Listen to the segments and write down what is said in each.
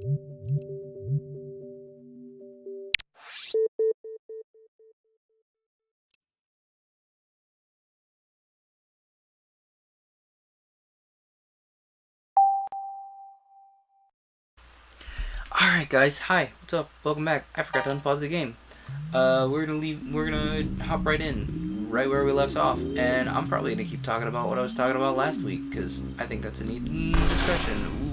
Alright guys, hi, what's up? Welcome back. I forgot to unpause the game. We're gonna hop right in, right where we left off, and I'm probably gonna keep talking about what I was talking about last week, because I think that's a neat discussion. Ooh,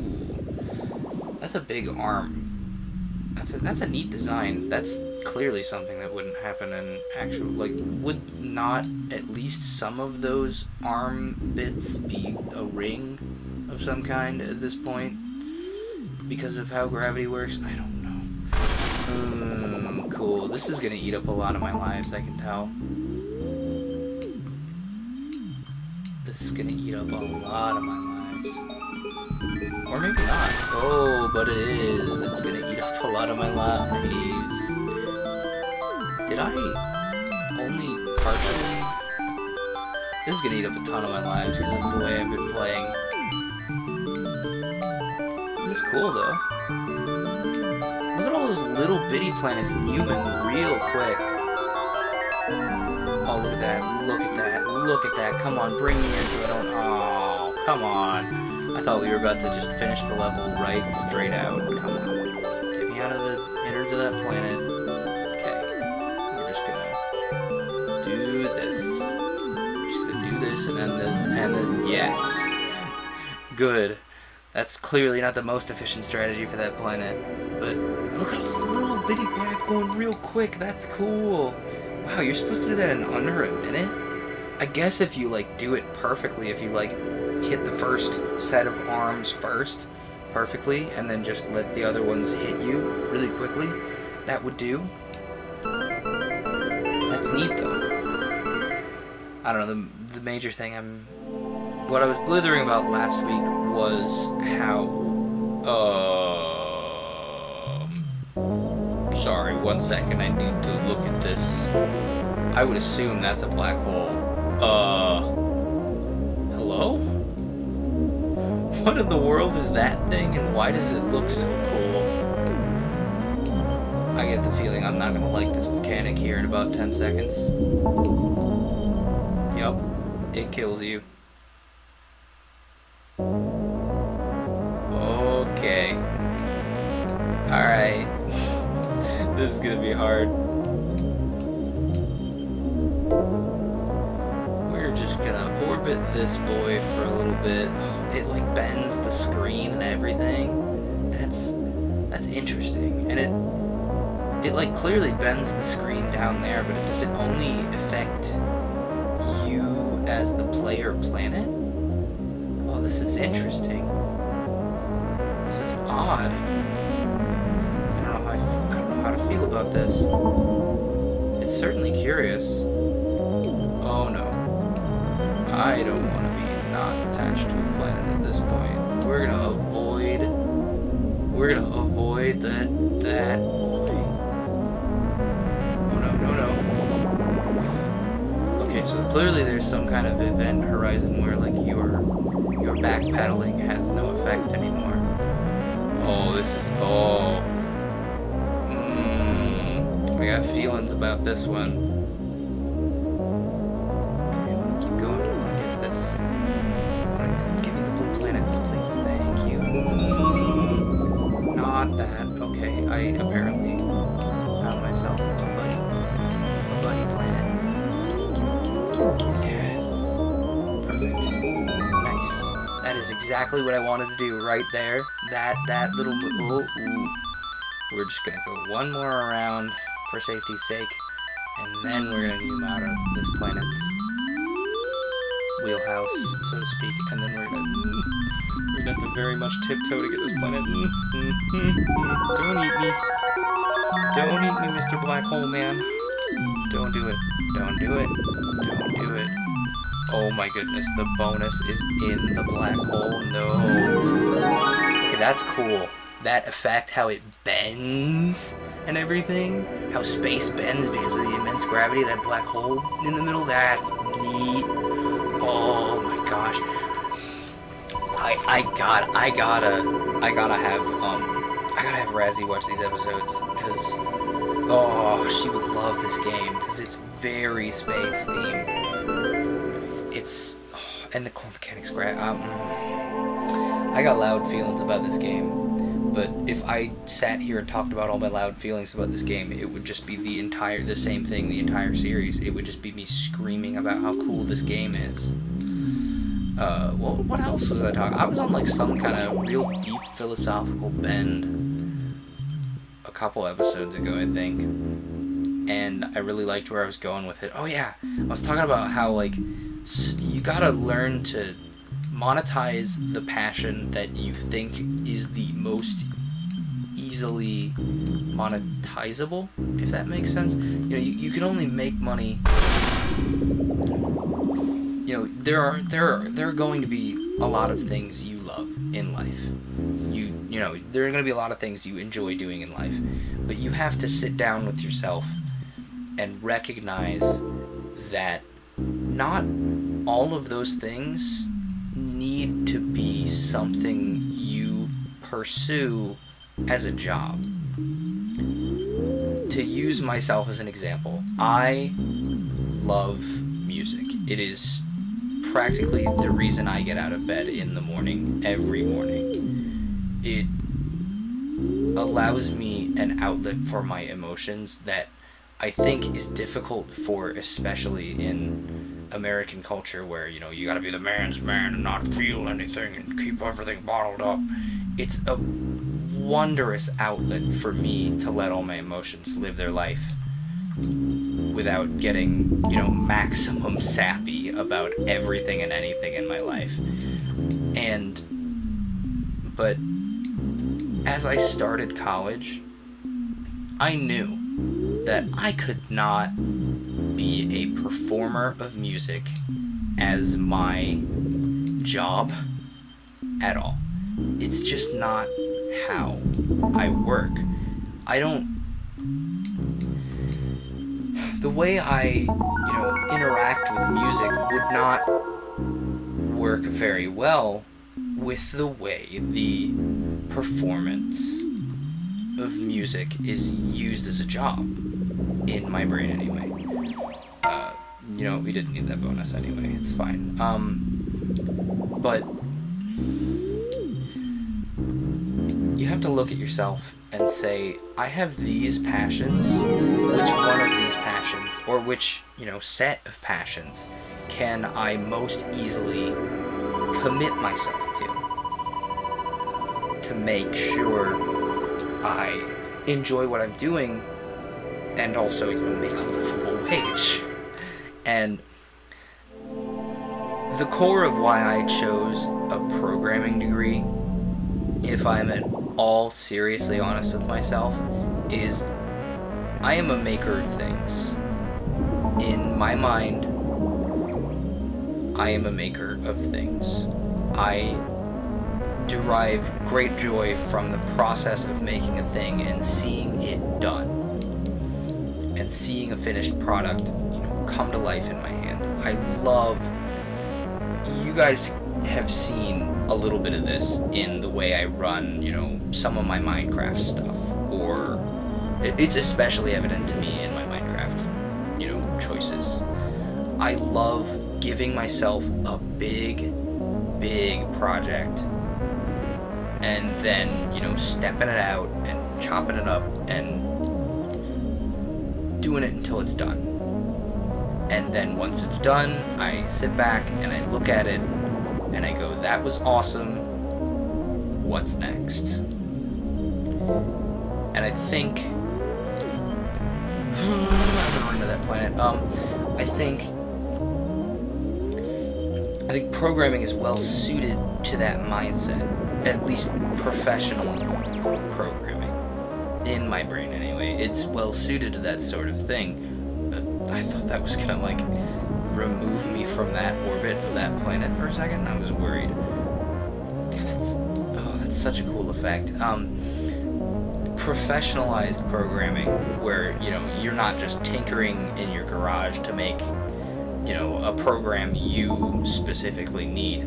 that's a big arm. That's a neat design. That's clearly something that wouldn't happen in actual, like, would not at least some of those arm bits be a ring of some kind at this point? Because of how gravity works? I don't know. Cool. This is gonna eat up a lot of my lives, I can tell. This is gonna eat up a lot of my lives. Or maybe not. Oh, but it is. It's gonna eat up a lot of my lives. Did I only partially... This is gonna eat up a ton of my lives because of the way I've been playing. This is cool, though. Look at all those little bitty planets newman real quick. Oh, look at that. Look at that. Look at that. Come on, bring me into it. Oh, come on. I thought we were about to just finish the level right straight out. Come on. Get me out of the innards of that planet. Okay. We're just gonna do this. We're just gonna do this and then yes. Good. That's clearly not the most efficient strategy for that planet, but look at all those little bitty planets going real quick. That's cool. Wow, you're supposed to do that in under a minute? I guess if you, like, do it perfectly, if you, like, hit the first set of arms first perfectly, and then just let the other ones hit you really quickly, that would do. That's neat, though. I don't know, the major thing what I was blithering about last week was how, sorry, 1 second, I need to look at this. I would assume that's a black hole. Hello? What in the world is that thing, and why does it look so cool? I get the feeling I'm not gonna like this mechanic here in about 10 seconds. Yup, it kills you. Okay. Alright. This is gonna be hard. We're just gonna orbit this boy for a little bit. It like bends the screen and everything. That's interesting. And it like clearly bends the screen down there, but does it only affect you as the player planet? Oh, this is interesting. This is odd. I don't know how to feel about this. It's certainly curious. Oh no. I don't want to be not attached to a planet at this point. We're gonna avoid that boy. Oh no. Okay, so clearly there's some kind of event horizon where like your backpedaling has no effect anymore. Oh, this is... Oh. I got feelings about this one. Okay, I'm gonna keep going. I wanna get this. Give me the blue planets, please. Thank you. Not that. Okay, I apparently found myself a buddy planet. Yes. Perfect. Nice. That is exactly what I wanted to do right there. That little... Oh, ooh. We're just gonna go one more around for safety's sake, and then we're gonna zoom out of this planet's wheelhouse, so to speak, and then we're gonna have to very much tiptoe to get this planet. Don't eat me. Don't eat me, Mr. Black Hole Man. Don't do it. Don't do it. Don't do it. Oh my goodness, the bonus is in the black hole. No. Okay, that's cool. That effect, how it bends and everything. How space bends because of the immense gravity of that black hole in the middle. That's neat. Oh my gosh. I gotta have, I gotta have Razzy watch these episodes, because, oh, she would love this game, because it's very space themed. It's, oh, and the core mechanics great. I got loud feelings about this game, but if I sat here and talked about all my loud feelings about this game, it would just be the same thing, the entire series. It would just be me screaming about how cool this game is. Well, what else was I talking? I was on like some kind of real deep philosophical bend a couple episodes ago, I think, and I really liked where I was going with it. Oh yeah, I was talking about how like you gotta learn to monetize the passion that you think is the most easily monetizable, if that makes sense. You know, you can only make money. You know, there are going to be a lot of things you love in life. You know, there are going to be a lot of things you enjoy doing in life, but you have to sit down with yourself and recognize that not all of those things need to be something you pursue as a job. To use myself as an example, I love music. It is practically the reason I get out of bed in the morning, every morning. It allows me an outlet for my emotions that I think is difficult for, especially in American culture, where, you know, you gotta be the man's man and not feel anything and keep everything bottled up. It's a wondrous outlet for me to let all my emotions live their life without getting, you know, maximum sappy about everything and anything in my life. But as I started college, I knew that I could not be a performer of music as my job at all. It's just not how I work. The way I, you know, interact with music would not work very well with the way the performance of music is used as a job, in my brain anyway. You know, we didn't need that bonus anyway, it's fine. But you have to look at yourself and say, I have these passions. Which one of these passions, or which, you know, set of passions, can I most easily commit myself to make sure I enjoy what I'm doing and also, you know, make a livable wage? And the core of why I chose a programming degree, if I'm at all seriously honest with myself, is I am a maker of things. In my mind, I am a maker of things. I derive great joy from the process of making a thing and seeing it done. And seeing a finished product, you know, come to life in my hand. I love... You guys have seen a little bit of this in the way I run, you know, some of my Minecraft stuff, or it's especially evident to me in my Minecraft, you know, choices. I love giving myself a big project and then, you know, stepping it out and chopping it up and doing it until it's done. And then once it's done, I sit back and I look at it and I go, that was awesome, what's next? And I think... I'm gonna run to that planet. I think programming is well suited to that mindset, at least professional programming. In my brain anyway, it's well suited to that sort of thing. I thought that was gonna, like, remove me from that orbit to that planet for a second. I was worried. God, that's such a cool effect. Professionalized programming, where, you know, you're not just tinkering in your garage to make, you know, a program you specifically need.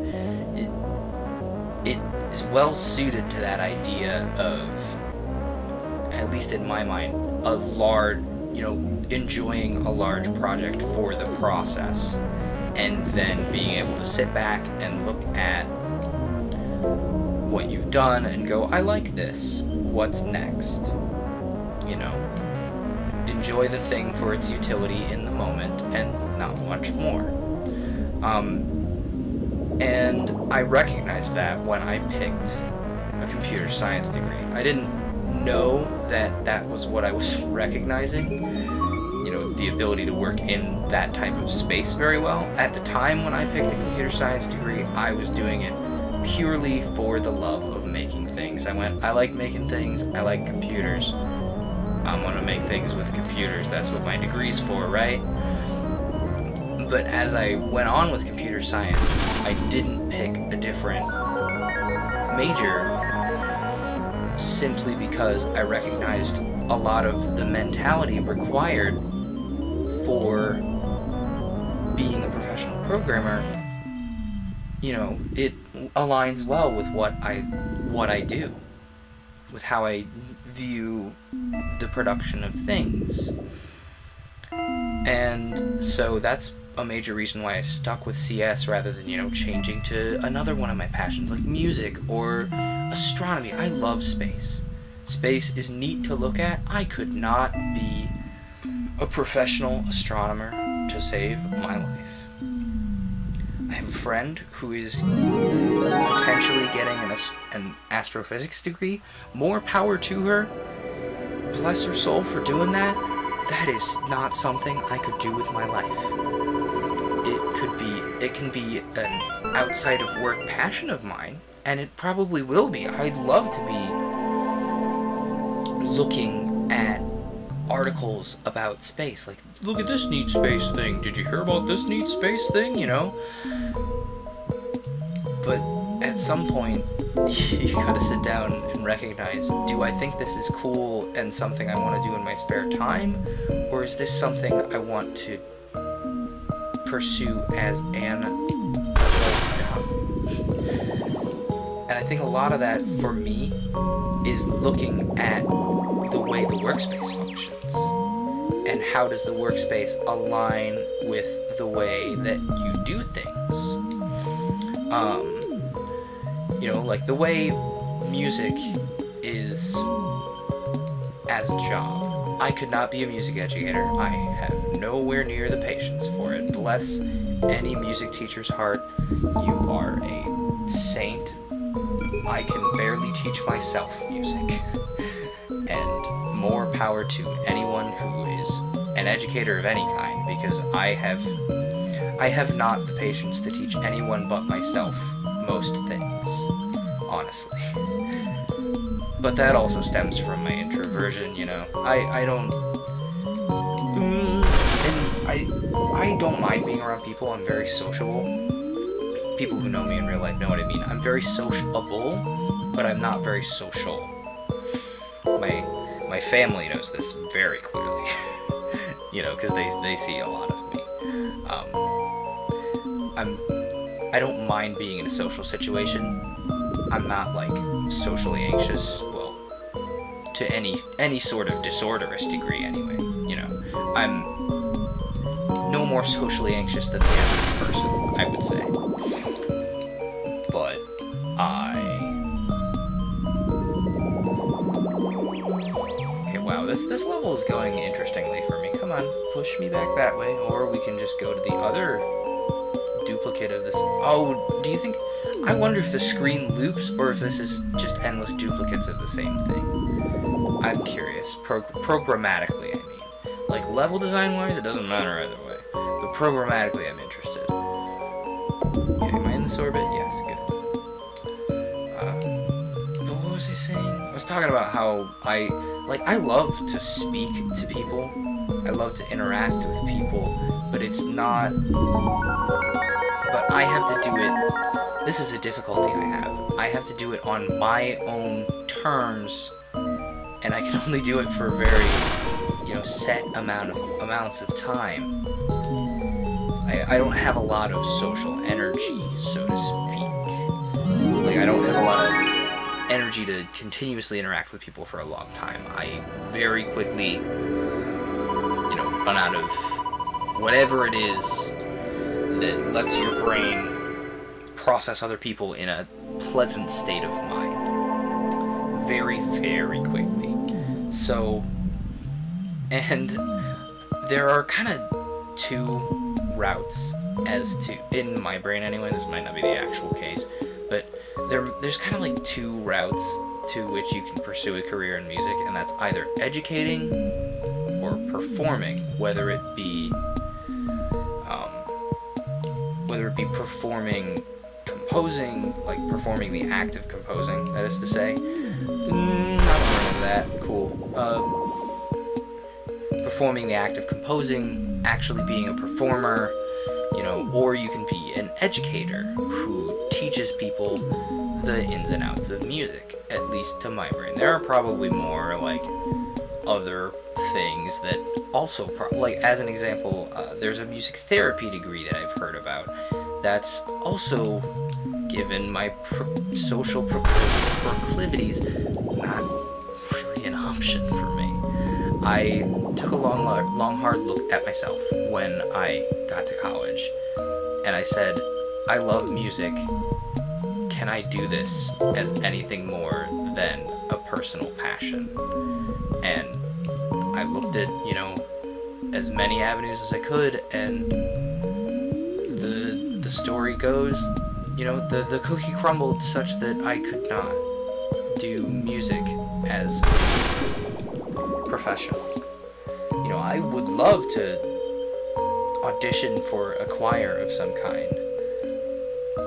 It is well suited to that idea of at least in my mind, a large, enjoying a large project for the process, and then being able to sit back and look at what you've done and go, I like this, what's next? Enjoy the thing for its utility in the moment and not much more. And I recognized that when I picked a computer science degree. I didn't know that was what I was recognizing, the ability to work in that type of space very well. At the time when I picked a computer science degree, I was doing it purely for the love of making things. I like making things, I like computers. I'm gonna make things with computers, that's what my degree's for, right? But as I went on with computer science, I didn't pick a different major simply because I recognized a lot of the mentality required for being a professional programmer. It aligns well with what I do, with how I view the production of things. And so that's a major reason why I stuck with CS rather than, changing to another one of my passions, like music or astronomy. I love space. Space is neat to look at. I could not be a professional astronomer to save my life. I have a friend who is potentially getting an astrophysics degree. More power to her. Bless her soul for doing that. That is not something I could do with my life. It can be an outside of work passion of mine, and it probably will be. I'd love to be looking at articles about space, like, look at this neat space thing, did you hear about this neat space thing, But at some point, you gotta sit down and recognize, do I think this is cool and something I want to do in my spare time, or is this something I want to pursue as an adult job? And I think a lot of that, for me, is looking at the way the workspace functions, and how does the workspace align with the way that you do things. Like the way music is as a job. I could not be a music educator. I have nowhere near the patience for it. Bless any music teacher's heart. You are a saint. I can barely teach myself music. And more power to anyone who is an educator of any kind, because I have not the patience to teach anyone but myself most things, honestly. But that also stems from my introversion, I don't mind being around people. I'm very sociable. People who know me in real life know what I mean. I'm very sociable, but I'm not very social. My family knows this very clearly, because they see a lot of me. I don't mind being in a social situation. I'm not socially anxious, well, to any sort of disorderous degree anyway, I'm no more socially anxious than the average person, I would say. But okay, wow, this level is going interestingly for me. Come on, push me back that way, or we can just go to the other duplicate of this. Oh, do you think... I wonder if the screen loops, or if this is just endless duplicates of the same thing. I'm curious. Programmatically, I mean. Like, level design-wise, it doesn't matter either way. But programmatically, I'm interested. Okay, am I in this orbit? Yes, good. But what was I saying? I was talking about how I love to speak to people. I love to interact with people, but it's not... But I have to do it... This is a difficulty I have. I have to do it on my own terms, and I can only do it for very, set amounts of time. I don't have a lot of social energy, so to speak. I don't have a lot of energy energy to continuously interact with people for a long time. I very quickly, run out of whatever it is that lets your brain process other people in a pleasant state of mind. Very, very quickly. So, and there are kind of two routes as to, in my brain anyway, this might not be the actual case, but there's kind of like two routes to which you can pursue a career in music, and that's either educating or performing, whether it be performing, composing, like performing the act of composing, that is to say. Not learning that, cool. Performing the act of composing, actually being a performer, or you can be an educator who teaches people the ins and outs of music, at least to my brain. There are probably more, like, other things that also, like, as an example, there's a music therapy degree that I've heard about that's also, given my social proclivities, not really an option for me. I took a long, hard look at myself when I got to college, and I said, I love music. Can I do this as anything more than a personal passion? And I looked at, as many avenues as I could, and the story goes, the cookie crumbled such that I could not do music as a profession. I would love to audition for a choir of some kind,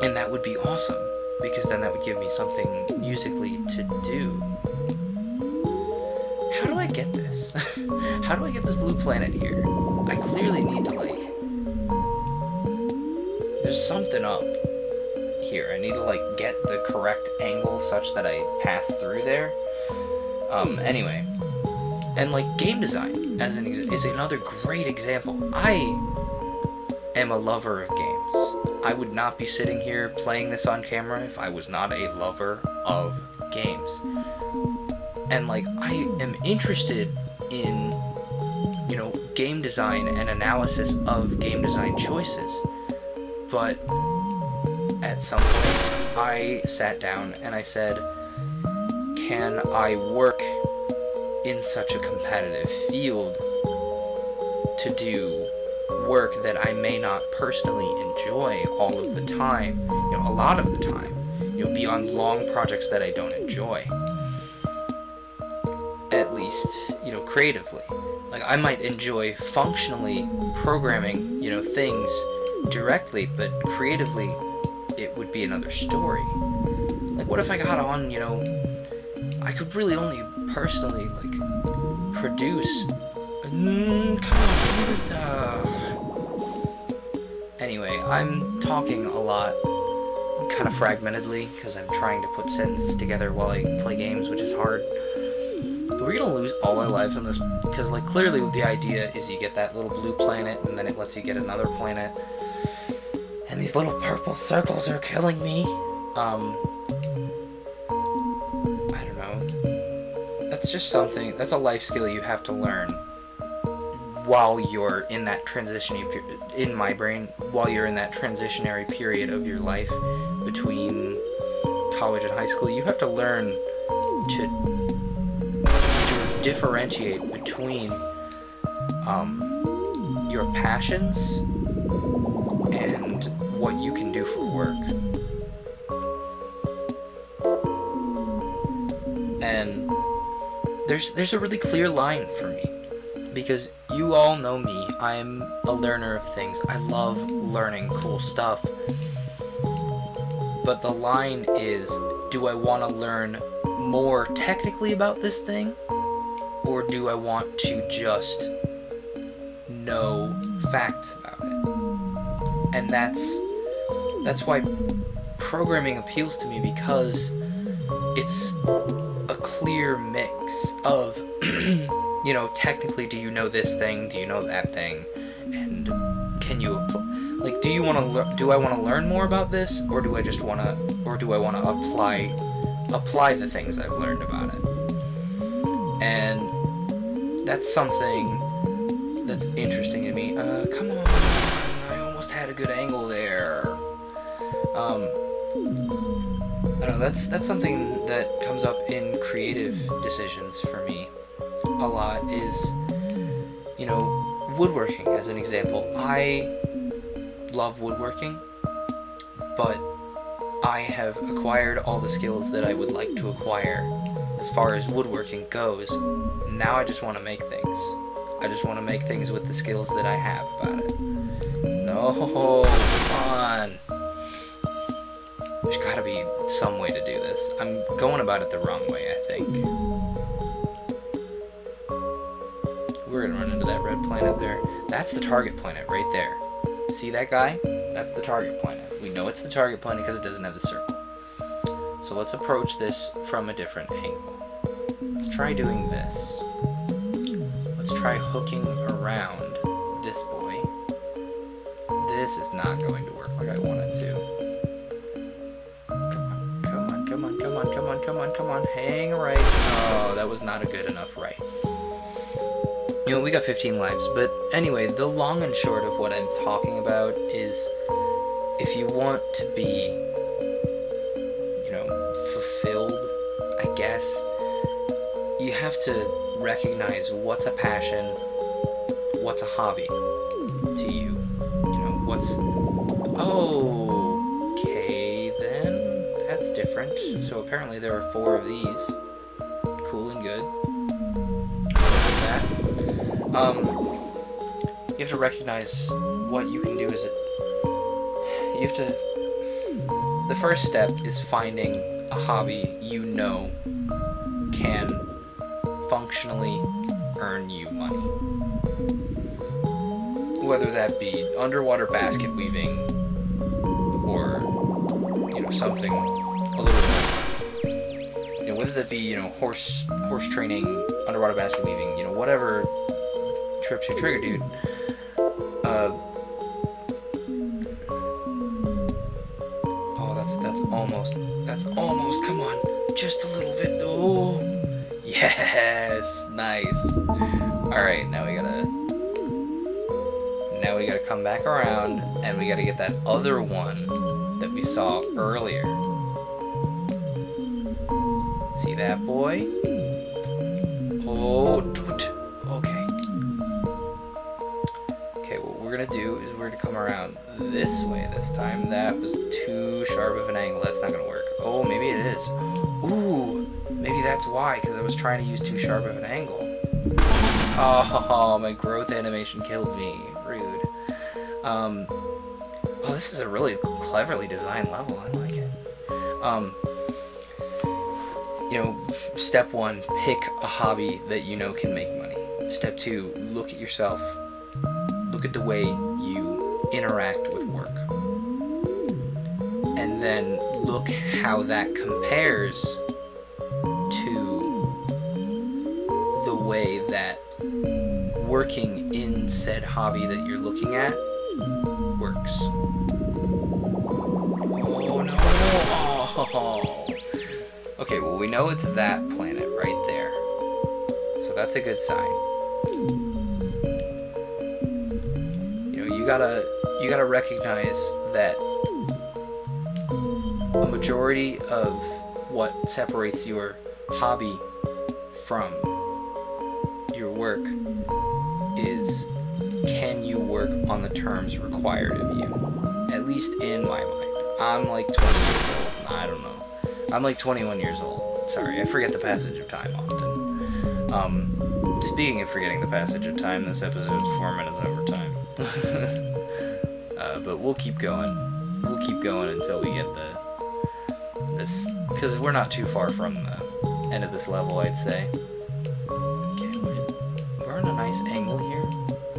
and that would be awesome, because then that would give me something musically to do. How do I get this? How do I get this blue planet here? I clearly need to, there's something up here. I need to, get the correct angle such that I pass through there. Anyway. And, game design is another great example. I am a lover of games. I would not be sitting here playing this on camera if I was not a lover of games. And, I am interested in, game design and analysis of game design choices. But at some point, I sat down and I said, can I work in such a competitive field to do work that I may not personally enjoy all of the time, a lot of the time, be on long projects that I don't enjoy, at least, creatively. I might enjoy functionally programming, things directly, but creatively, it would be another story. What if I got on, I could really only personally, produce. Come on. Anyway, I'm talking a lot, kind of fragmentedly, because I'm trying to put sentences together while I play games, which is hard. But we're gonna lose all our lives on this, because, clearly the idea is you get that little blue planet, and then it lets you get another planet. And these little purple circles are killing me. I don't know. That's just something, that's a life skill you have to learn while you're in that in my brain, while you're in that transitionary period of your life between college and high school. You have to learn to differentiate between your passions and what you can do for work. And there's a really clear line for me, because you all know me. I'm a learner of things. I love learning cool stuff. But the line is, do I want to learn more technically about this thing, or do I want to just know facts about it? And that's why programming appeals to me, because it's a clear mix of technically, do you know this thing, do you know that thing, and can you do I want to learn more about this, or do I want to apply apply the things I've learned about it. And that's something that's interesting to me. Come on, I almost had a good angle there. I don't know, that's something that comes up in creative decisions for me a lot is, you know, woodworking as an example. I love woodworking, but I have acquired all the skills that I would like to acquire as far as woodworking goes. Now I just want to make things. I just want to make things with the skills that I have about it. No, come on. There's gotta be some way to do this. I'm going about it the wrong way, I think. We're gonna run into that red planet there. That's the target planet right there. See that guy? That's the target planet. We know it's the target planet because it doesn't have the circle. So let's approach this from a different angle. Let's try doing this. Let's try hooking around this boy. This is not going to work like I want it to. Come on, hang right. Oh, that was not a good enough right. You know, we got 15 lives, but anyway, the long and short of what I'm talking about is if you want to be, you know, fulfilled, I guess, you have to recognize what's a passion, what's a hobby to you. You know, what's... Okay, then. That's different. So apparently there are 4 of these. Cool and good. That. You have to recognize what you can do as you have to... The first step is finding a hobby you know can functionally earn you money. Whether that be underwater basket weaving or, you know, something a little bit, you know, whether that be, you know, horse training, underwater basket weaving, you know, whatever trips your trigger, dude. Oh, that's almost, come on, just a little bit. Oh, yes, nice. Alright, now we gotta come back around, and we gotta get that other one that we saw earlier. See that boy? Oh, dude. Okay, what we're gonna do is we're gonna come around this way this time. That was too sharp of an angle. That's not gonna work. Oh, maybe it is. Ooh, maybe that's why, because I was trying to use too sharp of an angle. Oh, my growth animation killed me. Rude. Oh, this is a really cleverly designed level. I like it. You know, step 1, pick a hobby that you know can make money. Step 2, look at yourself. Look at the way you interact with work. And then look how that compares to the way that working in said hobby that you're looking at works. Oh no! Oh. Okay, well, we know it's that planet right there. So that's a good sign. You know, you gotta recognize that a majority of what separates your hobby from your work is, can you work on the terms required of you? At least in my mind. I'm like 20 years old. I don't know. I'm like 21 years old. Sorry, I forget the passage of time often. Speaking of forgetting the passage of time, this episode's 4 minutes over time. But we'll keep going. We'll keep going until we get this, because we're not too far from the end of this level, I'd say. Okay, we're on a nice angle here.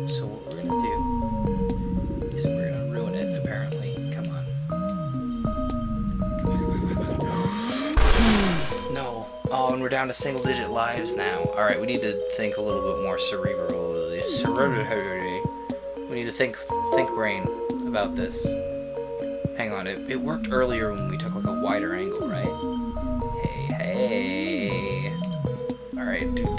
So what we're gonna do is we're gonna ruin it, apparently. Come on. No. Oh, and we're down to single-digit lives now. Alright, we need to think a little bit more cerebrally. We need to think brain about this. Hang on, it worked earlier when we took like a wider angle, right? Hey. Alright, dude. Look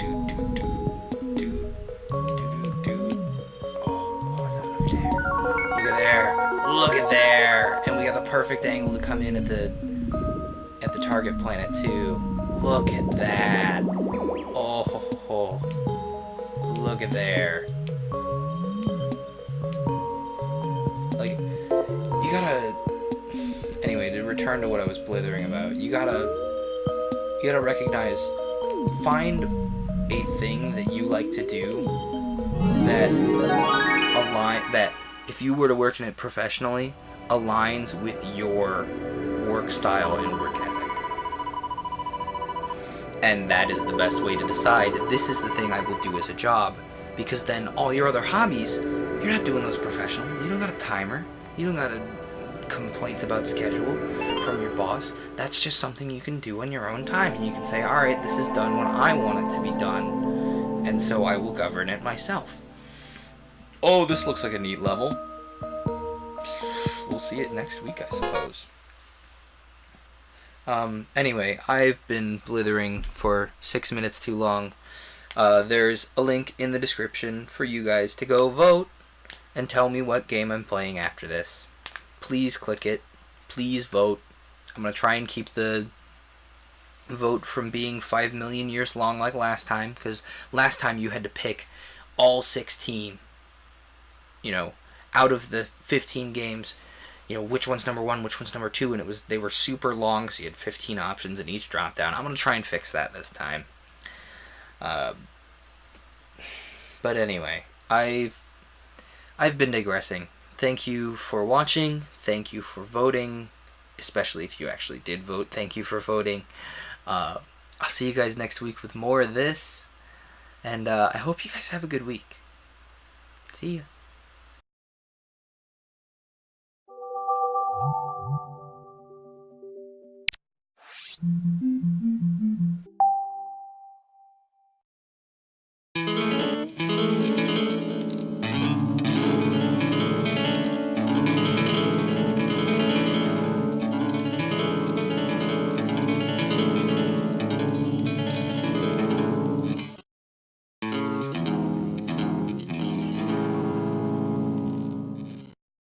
at there. Look at there. And we got the perfect angle to come in at the target planet too. Look at that. Oh, look at there. Like, you gotta. Anyway, to return to what I was blithering about, you gotta recognize, find a thing that you like to do that if you were to work in it professionally, aligns with your work style and work ethic. And that is the best way to decide, this is the thing I will do as a job. Because then all your other hobbies, you're not doing those professionally. You don't got a timer. You don't got complaints about schedule from your boss. That's just something you can do on your own time. And you can say, alright, this is done when I want it to be done. And so I will govern it myself. Oh, this looks like a neat level. We'll see it next week, I suppose. Anyway, I've been blithering for 6 minutes too long. There's a link in the description for you guys to go vote and tell me what game I'm playing after this. Please click it. Please vote. I'm going to try and keep the vote from being 5 million years long like last time, because last time you had to pick all 16, out of the 15 games, which one's number 1, which one's number 2, and they were super long because you had 15 options and each drop down. I'm going to try and fix that this time. But anyway, I've been digressing. Thank you for watching. Thank you for voting, especially if you actually did vote. Thank you for voting. I'll see you guys next week with more of this, and I hope you guys have a good week. See ya.